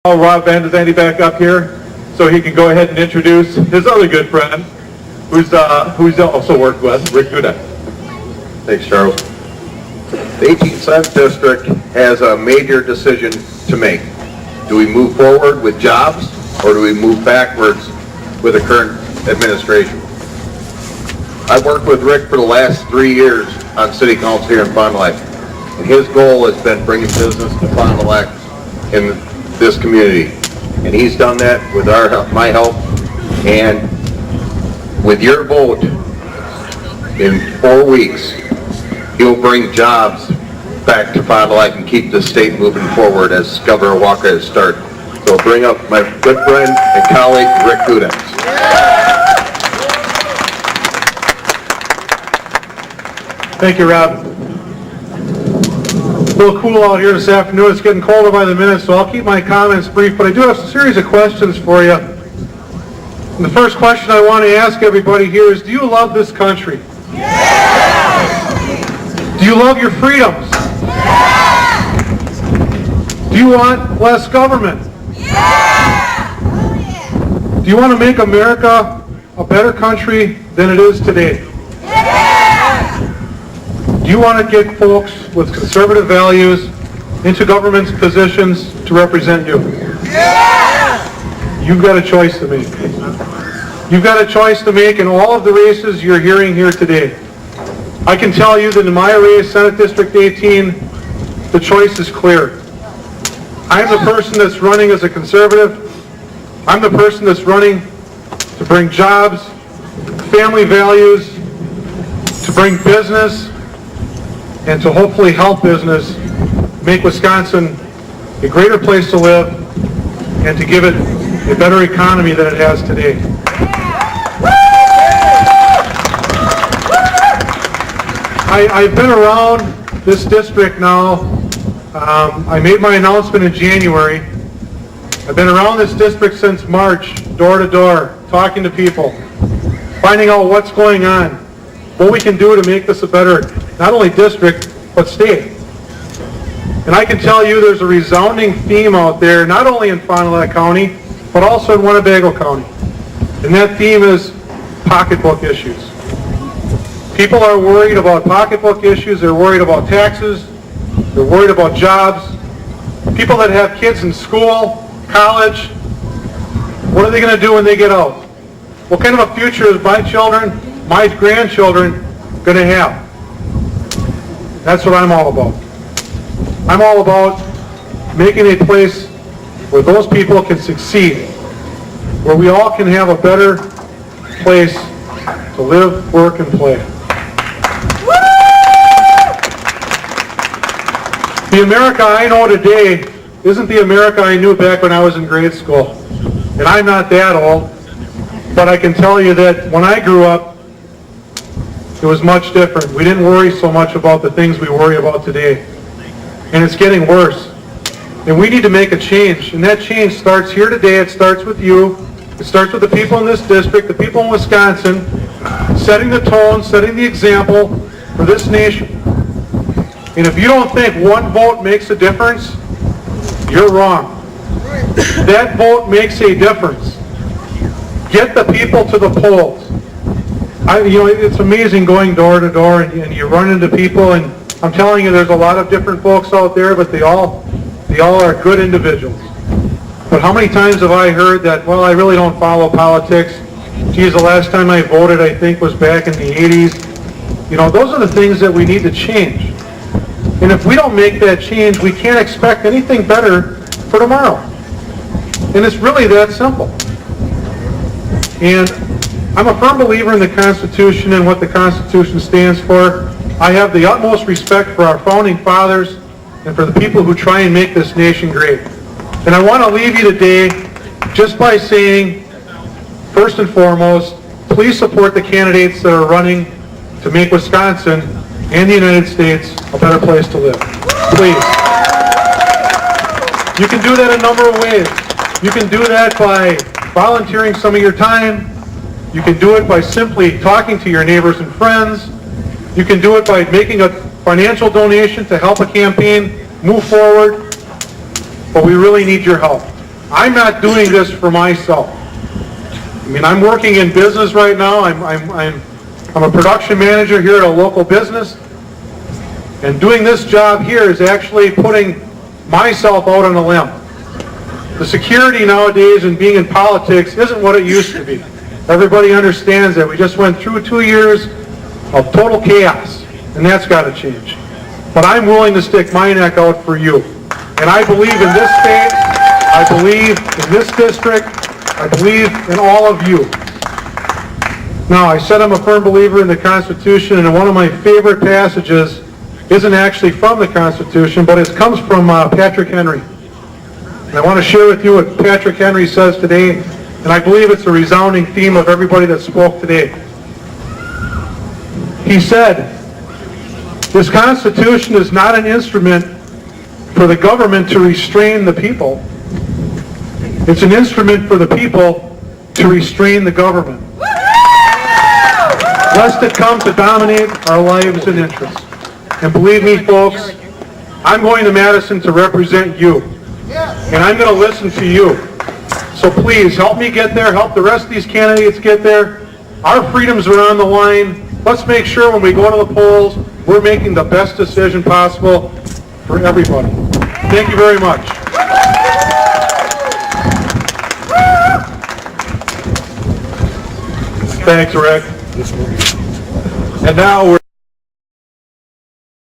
Rob Van Zandy back up here so he can go ahead and introduce his other good friend who's also worked with, Rick Gudex. Thanks, Charles. The 18th Census District has a major decision to make. Do we move forward with jobs or do we move backwards with the current administration? I've worked with Rick for the last 3 years on City Council here in Fond du Lac, and his goal has been bringing business to Fond du Lac in this community, and he's done that with our help, my help, and with your vote in 4 weeks he'll bring jobs back to Fond du Lac and keep the state moving forward as Governor Walker has started. So bring up my good friend and colleague Rick Gudex. Thank you, Rob. A little cool out here this afternoon. It's getting colder by the minute, so I'll keep my comments brief, but I do have a series of questions for you. And the first question I want to ask everybody here is, do you love this country? Yeah! Do you love your freedoms? Yeah! Do you want less government? Yeah! Do you want to make America a better country than it is today? Do you want to get folks with conservative values into government positions to represent you? Yeah! You've got a choice to make. You've got a choice to make in all of the races you're hearing here today. I can tell you that in my race, Senate District 18, the choice is clear. I'm the person that's running as a conservative. I'm the person that's running to bring jobs, family values, to bring business, and to hopefully help business make Wisconsin a greater place to live and to give it a better economy than it has today. I've been around this district now. I made my announcement in January. I've been around this district since March, door to door, talking to people, finding out what's going on, what we can do to make this a better, not only district, but state. And I can tell you there's a resounding theme out there, not only in Fond du Lac County, but also in Winnebago County. And that theme is pocketbook issues. People are worried about pocketbook issues, they're worried about taxes, they're worried about jobs. People that have kids in school, college, what are they going to do when they get out? What kind of a future is my children, my grandchildren going to have? That's what I'm all about. I'm all about making a place where those people can succeed, where we all can have a better place to live, work, and play. The America I know today isn't the America I knew back when I was in grade school. And I'm not that old, but I can tell you that when I grew up, it was much different. We didn't worry so much about the things we worry about today. And it's getting worse. And we need to make a change. And that change starts here today. It starts with you. It starts with the people in this district, the people in Wisconsin, setting the tone, setting the example for this nation. And if you don't think one vote makes a difference, you're wrong. That vote makes a difference. Get the people to the polls. It's amazing going door to door and you run into people, and I'm telling you there's a lot of different folks out there, but they all are good individuals. But how many times have I heard that, well, I really don't follow politics. Geez, the last time I voted I think was back in the 80s. Those are the things that we need to change. And if we don't make that change, we can't expect anything better for tomorrow. And it's really that simple. And I'm a firm believer in the Constitution and what the Constitution stands for. I have the utmost respect for our founding fathers and for the people who try and make this nation great. And I want to leave you today just by saying, first and foremost, please support the candidates that are running to make Wisconsin and the United States a better place to live. Please. You can do that a number of ways. You can do that by volunteering some of your time. You can do it by simply talking to your neighbors and friends. You can do it by making a financial donation to help a campaign move forward. But we really need your help. I'm not doing this for myself. I mean, I'm working in business right now. I'm a production manager here at a local business. And doing this job here is actually putting myself out on a limb. The security nowadays and being in politics isn't what it used to be. Everybody understands that. We just went through 2 years of total chaos, and that's got to change. But I'm willing to stick my neck out for you. And I believe in this state, I believe in this district, I believe in all of you. Now, I said I'm a firm believer in the Constitution, and one of my favorite passages isn't actually from the Constitution, but it comes from Patrick Henry. And I want to share with you what Patrick Henry says today, and I believe it's a resounding theme of everybody that spoke today. He said, "This Constitution is not an instrument for the government to restrain the people. It's an instrument for the people to restrain the government, lest it come to dominate our lives and interests." And believe me, folks, I'm going to Madison to represent you. And I'm going to listen to you. So please, help me get there. Help the rest of these candidates get there. Our freedoms are on the line. Let's make sure when we go to the polls, we're making the best decision possible for everybody. Thank you very much. Thanks, Rick. And now we're